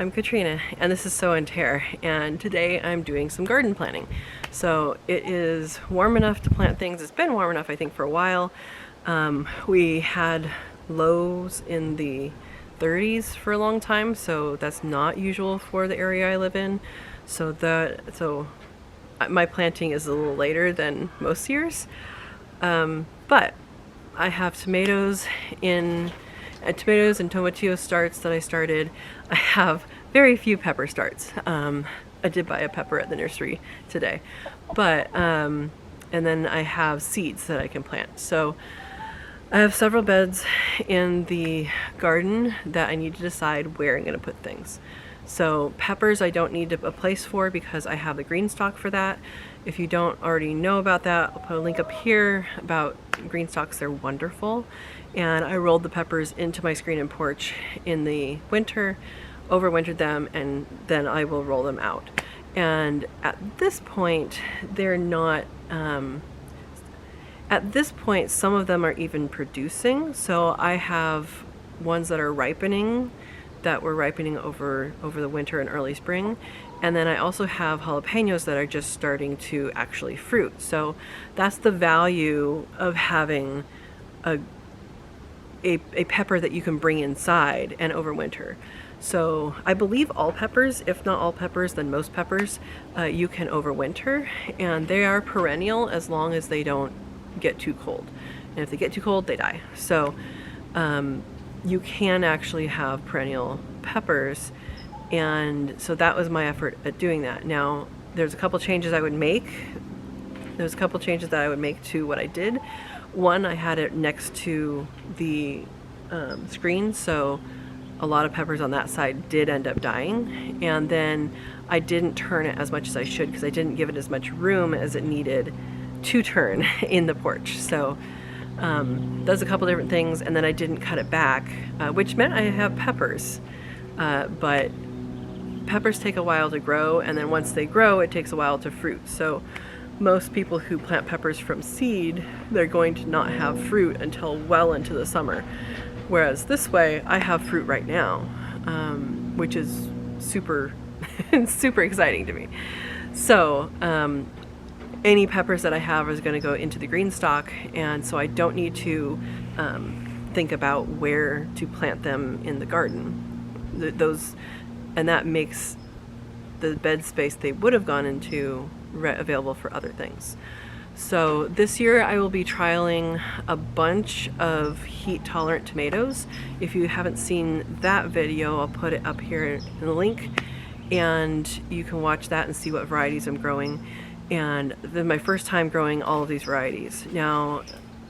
I'm Katrina, and this is Sew and Tare, and today I'm doing some garden planting. So it is warm enough to plant things. It's been warm enough, I think, for a while. We had lows in the 30s for a long time, so that's not usual for the area I live in. So my planting is a little later than most years, but I have tomatoes and tomatillo starts that I started. I have very few pepper starts. I did buy a pepper at the nursery today, but and then I have seeds that I can plant. So I have several beds in the garden that I need to decide where I'm going to put things. So peppers I don't need a place for because I have the green stock for that. If you don't already know about that, I'll put a link up here about green stalks. They're wonderful. And I rolled the peppers into my screen and porch in the winter, overwintered them, and then I will roll them out. And at this point, they're not, at this point, some of them are even producing. So I have ones that are ripening, that were ripening over the winter and early spring. And then I also have jalapenos that are just starting to actually fruit. So that's the value of having a pepper that you can bring inside and overwinter. So I believe all peppers, if not all peppers, then most peppers, you can overwinter, and they are perennial as long as they don't get too cold. And if they get too cold, they die. So you can actually have perennial peppers, and so that was my effort at doing that. Now, there's a couple changes I would make. There's a couple changes that I would make to what I did. One, I had it next to the screen, so a lot of peppers on that side did end up dying. And then I didn't turn it as much as I should because I didn't give it as much room as it needed to turn in the porch. So does a couple different things, and then I didn't cut it back, which meant I have peppers. But peppers take a while to grow, and then once they grow, it takes a while to fruit. So most people who plant peppers from seed, they're going to not have fruit until well into the summer. Whereas this way, I have fruit right now, which is super, super exciting to me. So any peppers that I have is going to go into the green stock, and so I don't need to think about where to plant them in the garden. And that makes the bed space they would have gone into available for other things. So this year I will be trialing a bunch of heat tolerant tomatoes. If you haven't seen that video, I'll put it up here in the link, and you can watch that and see what varieties I'm growing. And then my first time growing all of these varieties. Now,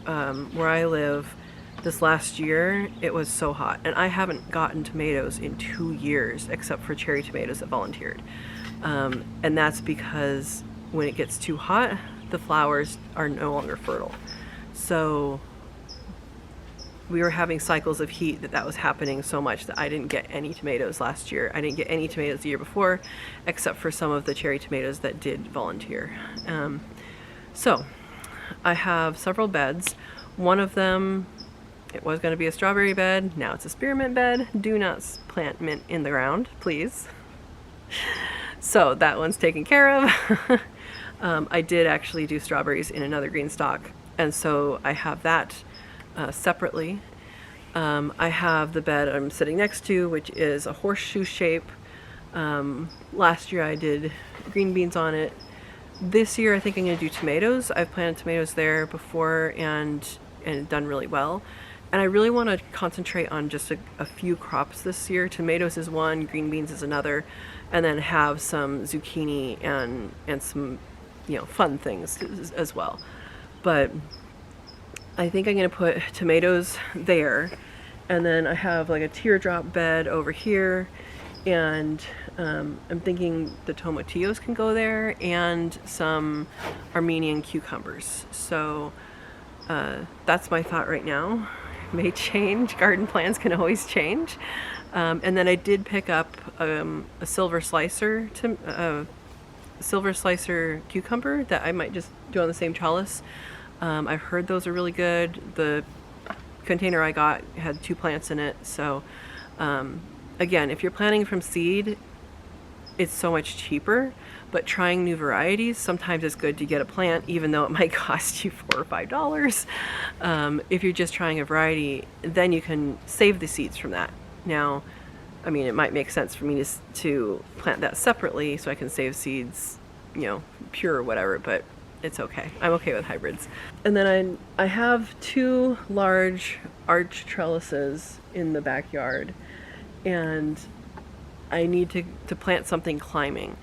where I live, this last year, it was so hot, and I haven't gotten tomatoes in 2 years, except for cherry tomatoes that volunteered. And that's because when it gets too hot, the flowers are no longer fertile. So we were having cycles of heat that was happening so much that I didn't get any tomatoes last year. I didn't get any tomatoes the year before, except for some of the cherry tomatoes that did volunteer. So I have several beds. One of them, it was going to be a strawberry bed. Now it's a spearmint bed. Do not plant mint in the ground, please. So that one's taken care of. I did actually do strawberries in another green stock, and so I have that separately. I have the bed I'm sitting next to, which is a horseshoe shape. Last year I did green beans on it. This year I think I'm going to do tomatoes. I've planted tomatoes there before and done really well. And I really want to concentrate on just a few crops this year. Tomatoes is one, green beans is another, and then have some zucchini and some, fun things as well. But I think I'm going to put tomatoes there, and then I have like a teardrop bed over here, and I'm thinking the tomatillos can go there, and some Armenian cucumbers. So that's my thought right now. May change. Garden plans can always change. And then I did pick up a silver slicer cucumber that I might just do on the same trellis. I've heard those are really good. The container I got had 2 plants in it, so and again, if you're planting from seed, it's so much cheaper, but trying new varieties, sometimes it's good to get a plant, even though it might cost you $4 or $5. If you're just trying a variety, then you can save the seeds from that. Now, I mean, it might make sense for me to plant that separately so I can save seeds, you know, pure or whatever, but it's okay. I'm okay with hybrids. And then I have 2 large arch trellises in the backyard, and I need to plant something climbing.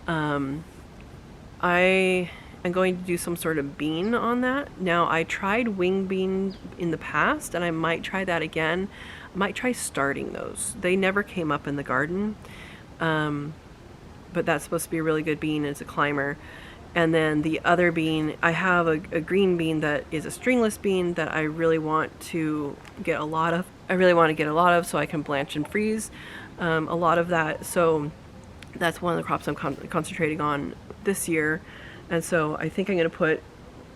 I am going to do some sort of bean on that. Now, I tried wing bean in the past, and I might try that again. I might try starting those. They never came up in the garden, but that's supposed to be a really good bean. It's a climber. And then the other bean, I have a green bean that is a stringless bean that I really want to get a lot of. So I can blanch and freeze a lot of that. So that's one of the crops I'm concentrating on this year. And so I think I'm going to put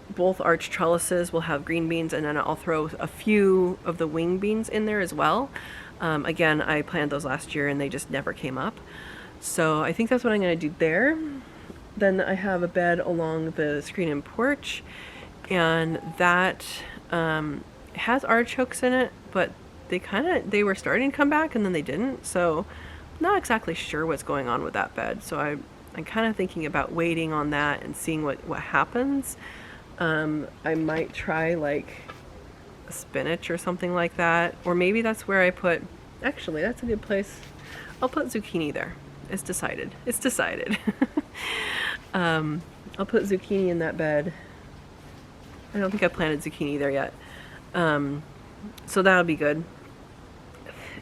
both arch trellises will have green beans, and then I'll throw a few of the wing beans in there as well. Again, I planted those last year and they just never came up. So I think that's what I'm going to do there. Then I have a bed along the screen and porch, and that has artichokes in it, but they were starting to come back and then they didn't. So not exactly sure what's going on with that bed. So I'm kind of thinking about waiting on that and seeing what happens. I might try like a spinach or something like that, or maybe that's where I put, actually that's a good place. I'll put zucchini there. It's decided. I'll put zucchini in that bed. I don't think I planted zucchini there yet. So that'll be good.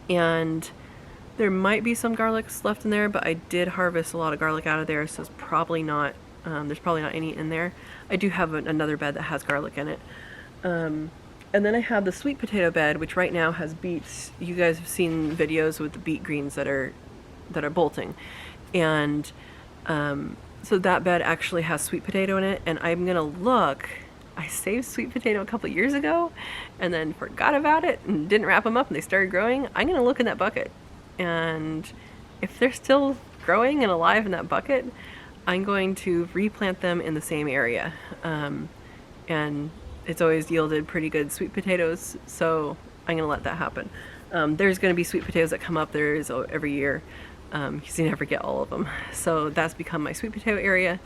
And there might be some garlics left in there, but I did harvest a lot of garlic out of there, so it's probably not, there's probably not any in there. I do have another bed that has garlic in it. And then I have the sweet potato bed, which right now has beets. You guys have seen videos with the beet greens that are bolting. And so that bed actually has sweet potato in it, and I'm gonna look. I saved sweet potato a couple years ago and then forgot about it and didn't wrap them up, and they started growing. I'm gonna look in that bucket, and if they're still growing and alive in that bucket, I'm going to replant them in the same area. And it's always yielded pretty good sweet potatoes, so I'm gonna let that happen. There's gonna be sweet potatoes that come up there is every year, because you never get all of them. So that's become my sweet potato area.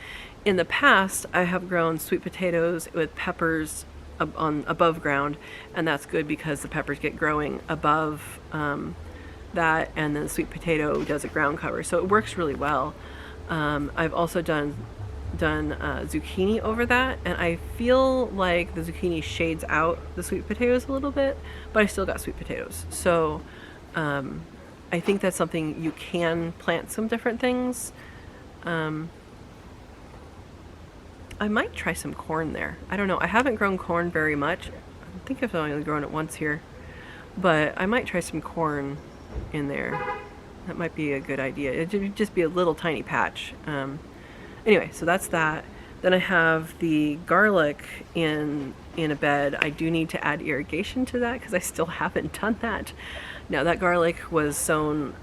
In the past, I have grown sweet potatoes with peppers above ground, and that's good because the peppers get growing above that, and then the sweet potato does a ground cover, so it works really well. I've also done zucchini over that, and I feel like the zucchini shades out the sweet potatoes a little bit, but I still got sweet potatoes. So I think that's something you can plant some different things. I might try some corn there. I don't know. I haven't grown corn very much. I think I've only grown it once here, but I might try some corn in there. That might be a good idea. It would just be a little tiny patch. Anyway, so that's that. Then I have the garlic in a bed. I do need to add irrigation to that because I still haven't done that. Now that garlic was sown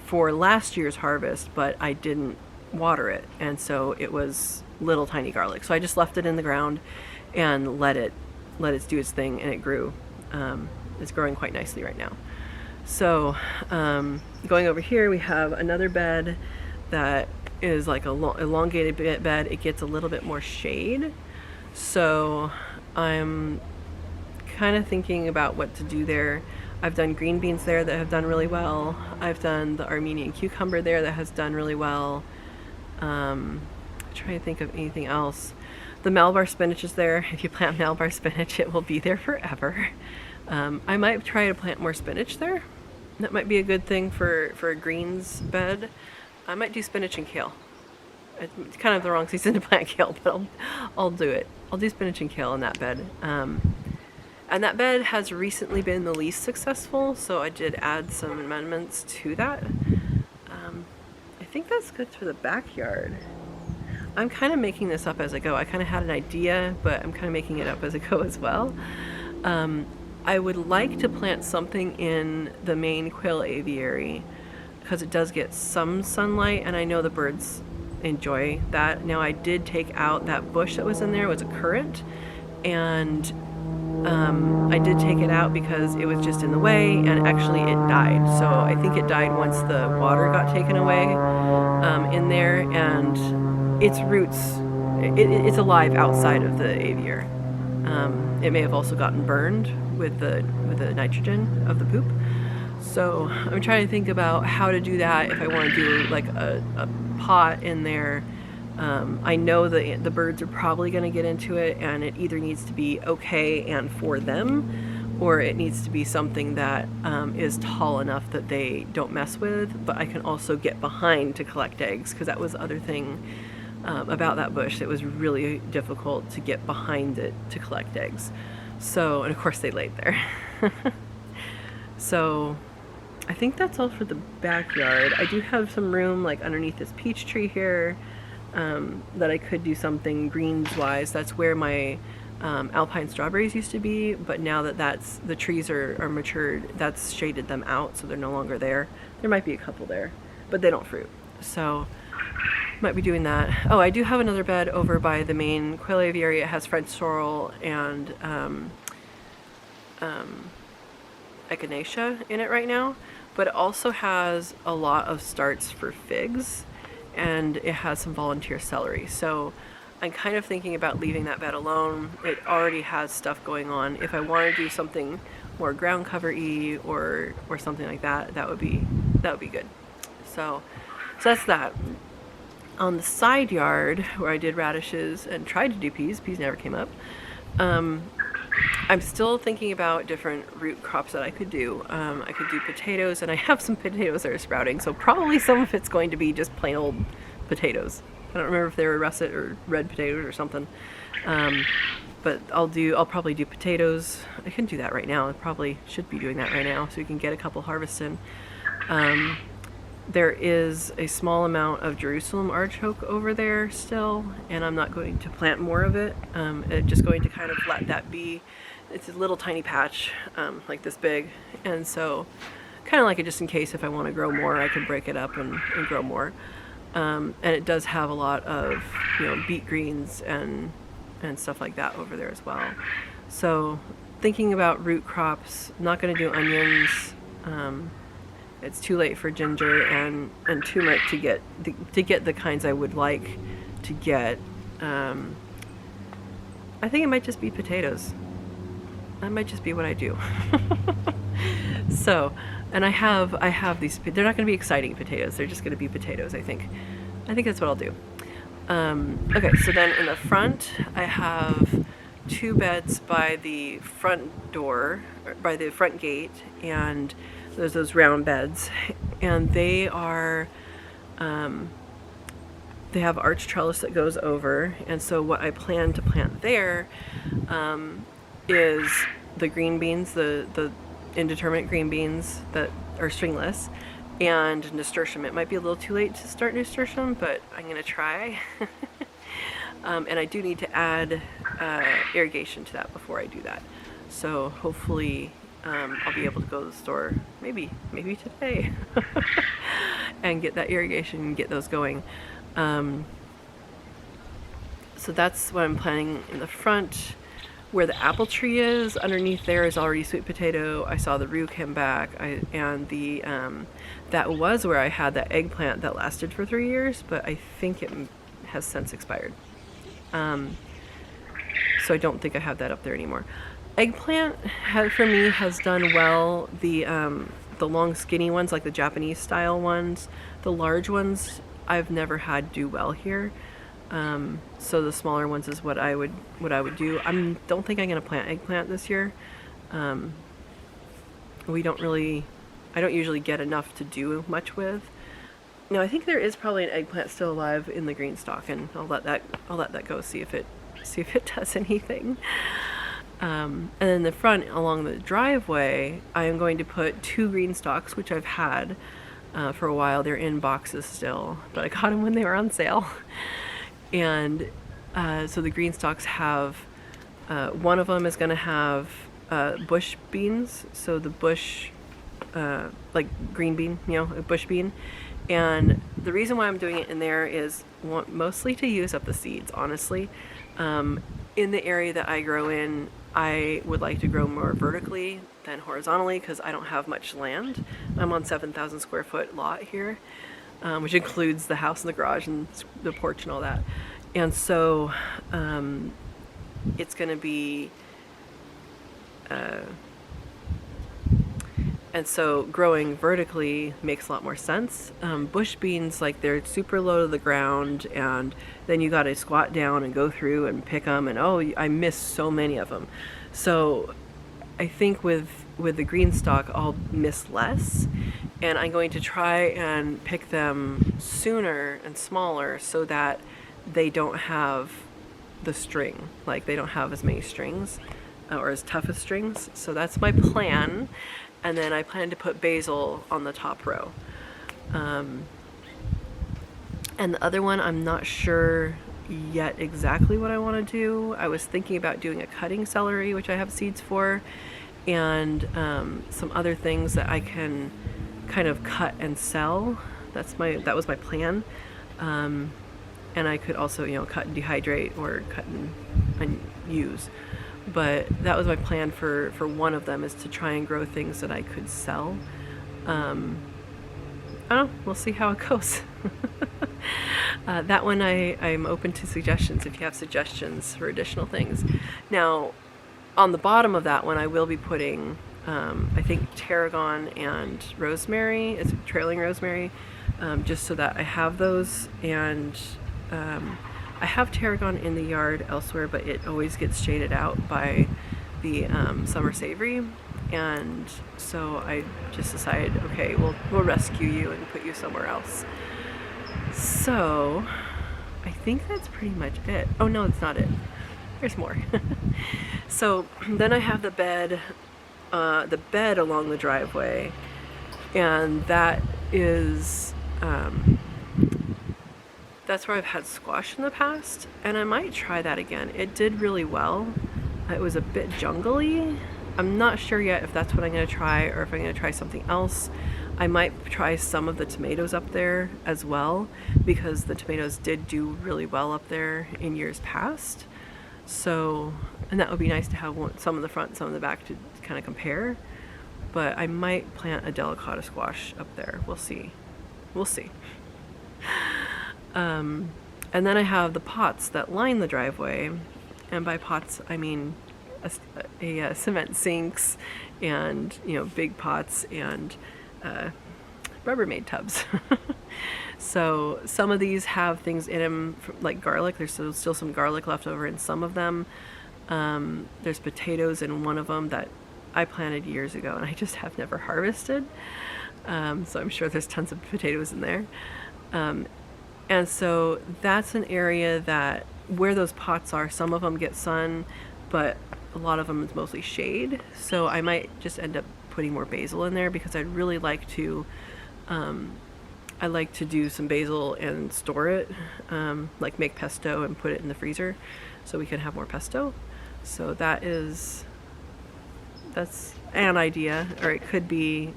for last year's harvest, but I didn't water it, and so it was little tiny garlic. So I just left it in the ground and let it do its thing, and it grew. It's growing quite nicely right now. So going over here, we have another bed that is like a elongated bed. It gets a little bit more shade, so I'm kind of thinking about what to do there. I've done green beans there that have done really well. I've done the Armenian cucumber there that has done really well. I'm trying to think of anything else. The Malabar spinach is there. If you plant Malabar spinach, it will be there forever. I might try to plant more spinach there. That might be a good thing for a greens bed. I might do spinach and kale. It's kind of the wrong season to plant kale, but I'll do it. I'll do spinach and kale in that bed. And that bed has recently been the least successful, so I did add some amendments to that. I think that's good for the backyard. I'm kind of making this up as I go. I kind of had an idea, but I'm kind of making it up as I go as well. I would like to plant something in the main quail aviary because it does get some sunlight, and I know the birds enjoy that. Now, I did take out that bush that was in there. It was a currant, and I did take it out because it was just in the way, and actually it died. So I think it died once the water got taken away in there, and its roots, it's alive outside of the aviary. It may have also gotten burned with the nitrogen of the poop. So I'm trying to think about how to do that if I want to do like a pot in there. I know the birds are probably going to get into it, and it either needs to be okay and for them, or it needs to be something that is tall enough that they don't mess with, but I can also get behind to collect eggs, because that was the other thing about that bush. It was really difficult to get behind it to collect eggs. So, and of course they laid there. So I think that's all for the backyard. I do have some room like underneath this peach tree here that I could do something greens wise. That's where my alpine strawberries used to be, but now that the trees are matured, that's shaded them out, so they're no longer there. There might be a couple there, but they don't fruit. So might be doing that. Oh, I do have another bed over by the main quail aviary. It has French sorrel and echinacea in it right now, but it also has a lot of starts for figs, and it has some volunteer celery. So I'm kind of thinking about leaving that bed alone. It already has stuff going on. If I want to do something more ground cover-y or something like that, that would be good. So that's that. On the side yard where I did radishes and tried to do peas never came up. I'm still thinking about different root crops that I could do. I could do potatoes, and I have some potatoes that are sprouting, so probably some of it's going to be just plain old potatoes. I don't remember if they were russet or red potatoes or something. But I'll probably do potatoes. I can do that right now. I probably should be doing that right now so we can get a couple harvests in. There is a small amount of Jerusalem artichoke over there still, and I'm not going to plant more of it. I'm just going to kind of let that be. It's a little tiny patch, like this big, and so kind of like it just in case if I want to grow more, I can break it up and grow more. And it does have a lot of, beet greens and stuff like that over there as well. So thinking about root crops, not going to do onions. It's too late for ginger and turmeric to get the kinds I would like to get. I think it might just be potatoes. That might just be what I do. So, and I have these. They're not going to be exciting potatoes. They're just going to be potatoes. I think that's what I'll do. Okay, so then in the front, I have 2 beds by the front door, or by the front gate, and there's those round beds, and they are, they have arch trellis that goes over, and so what I plan to plant there is the green beans, the indeterminate green beans that are stringless, and nasturtium. It might be a little too late to start nasturtium, but I'm going to try. And I do need to add irrigation to that before I do that. So hopefully I'll be able to go to the store maybe today and get that irrigation and get those going. So that's what I'm planning in the front. Where the apple tree is, underneath there is already sweet potato. I saw the rue come back, and that was where I had that eggplant that lasted for 3 years, but I think it has since expired. So I don't think I have that up there anymore. Eggplant for me has done well. The long skinny ones, like the Japanese style ones, the large ones I've never had do well here. So the smaller ones is what I would do. I don't think I'm going to plant eggplant this year. I don't usually get enough to do much with. No, I think there is probably an eggplant still alive in the green stalk, and I'll let that go, see if it does anything. And then the front along the driveway, I am going to put 2 green stalks, which I've had for a while. They're in boxes still, but I got them when they were on sale. And so the green stalks have, one of them is going to have bush beans, so the bush, like green bean, a bush bean. And the reason why I'm doing it in there is mostly to use up the seeds, honestly. In the area that I grow in, I would like to grow more vertically than horizontally because I don't have much land. I'm on 7,000 square foot lot here, which includes the house and the garage and the porch and all that. And so it's going to be, and so growing vertically makes a lot more sense. Bush beans, like, they're super low to the ground, and then you got to squat down and go through and pick them, and I miss so many of them. So I think with the green stalk, I'll miss less, and I'm going to try and pick them sooner and smaller so that they don't have the string, like they don't have as many strings or as tough as strings. So that's my plan. And then I plan to put basil on the top row. And the other one, I'm not sure yet exactly what I want to do. I was thinking about doing a cutting celery, which I have seeds for, and some other things that I can kind of cut and sell. That was my plan. And I could also, cut and dehydrate or cut and use. But that was my plan for one of them, is to try and grow things that I could sell. I don't know, we'll see how it goes. That one I'm open to suggestions if you have suggestions for additional things. Now, on the bottom of that one, I will be putting, I think, tarragon and rosemary. It's trailing rosemary, just so that I have those. And I have tarragon in the yard elsewhere, but it always gets shaded out by the summer savory, and so I just decided, okay, we'll rescue you and put you somewhere else. So I think that's pretty much it. Oh no, it's not it. There's more. So then I have the bed along the driveway, and that is that's where I've had squash in the past, and I might try that again. It did really well. It was a bit jungly. I'm not sure yet if that's what I'm going to try or if I'm going to try something else. I might try some of the tomatoes up there as well, because the tomatoes did do really well up there in years past. So, and that would be nice to have some in the front, some in the back to kind of compare. But I might plant a delicata squash up there. We'll see. We'll see. And then I have the pots that line the driveway, and by pots I mean a cement sinks and big pots and Rubbermaid tubs. So some of these have things in them like garlic. There's still some garlic left over in some of them. There's potatoes in one of them that I planted years ago and I just have never harvested. So I'm sure there's tons of potatoes in there. And so that's an area that where those pots are, some of them get sun, but a lot of them is mostly shade. So I might just end up putting more basil in there, because I'd really like to, I like to do some basil and store it, like make pesto and put it in the freezer so we can have more pesto. So that's an idea, or it could be,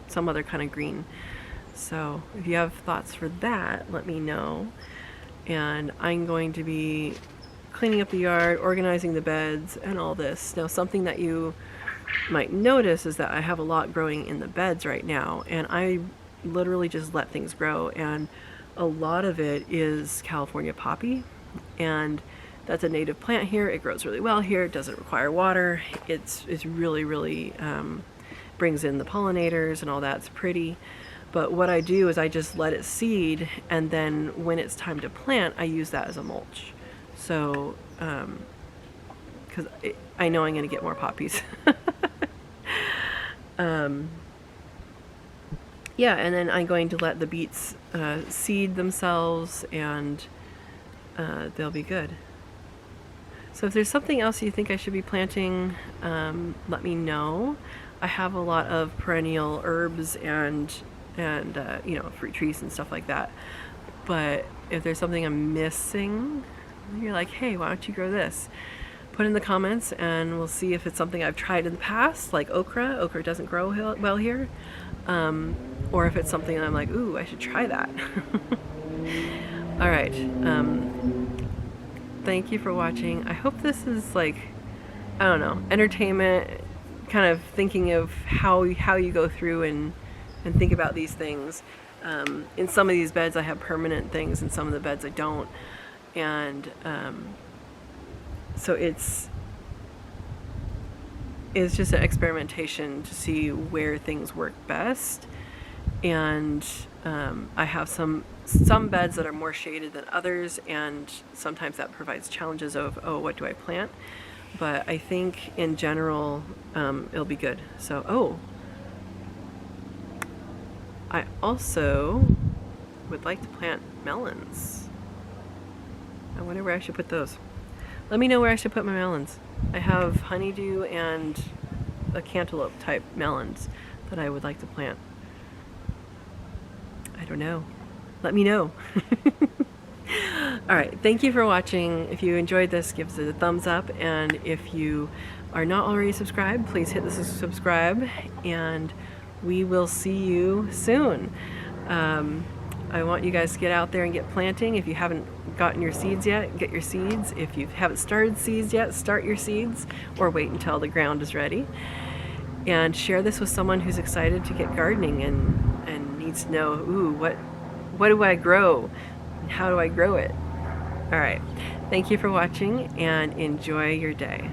some other kind of green. So if you have thoughts for that, let me know. And I'm going to be cleaning up the yard, organizing the beds, and all this. Now, something that you might notice is that I have a lot growing in the beds right now, and I literally just let things grow, and a lot of it is California poppy, and that's a native plant here. It grows really well here. It doesn't require water. It's really, really brings in the pollinators and all that. It's pretty. But what I do is I just let it seed, and then when it's time to plant, I use that as a mulch. So, because I know I'm going to get more poppies. Yeah, and then I'm going to let the beets seed themselves, and they'll be good. So if there's something else you think I should be planting, let me know. I have a lot of perennial herbs and fruit trees and stuff like that. But if there's something I'm missing, you're like, hey, why don't you grow this? put in the comments, and we'll see if it's something I've tried in the past, like okra. Okra doesn't grow well here. Or if it's something I'm like, ooh, I should try that. All right. Thank you for watching. I hope this is like, I don't know, entertainment, kind of thinking of how you go through and think about these things. In some of these beds I have permanent things, in some of the beds I don't. And so it's just an experimentation to see where things work best. And I have some beds that are more shaded than others, and sometimes that provides challenges of, oh, what do I plant? But I think in general it'll be good. So, I also would like to plant melons. I wonder where I should put those. Let me know where I should put my melons. I have honeydew and a cantaloupe type melons that I would like to plant. I don't know. Let me know. Alright, thank you for watching. If you enjoyed this, give it a thumbs up, and if you are not already subscribed, please hit the subscribe, and we will see you soon. I want you guys to get out there and get planting. If you haven't gotten your seeds yet, get your seeds. If you haven't started seeds yet, start your seeds, or wait until the ground is ready. And share this with someone who's excited to get gardening and needs to know, ooh, what do I grow? And how do I grow it? All right. Thank you for watching, and enjoy your day.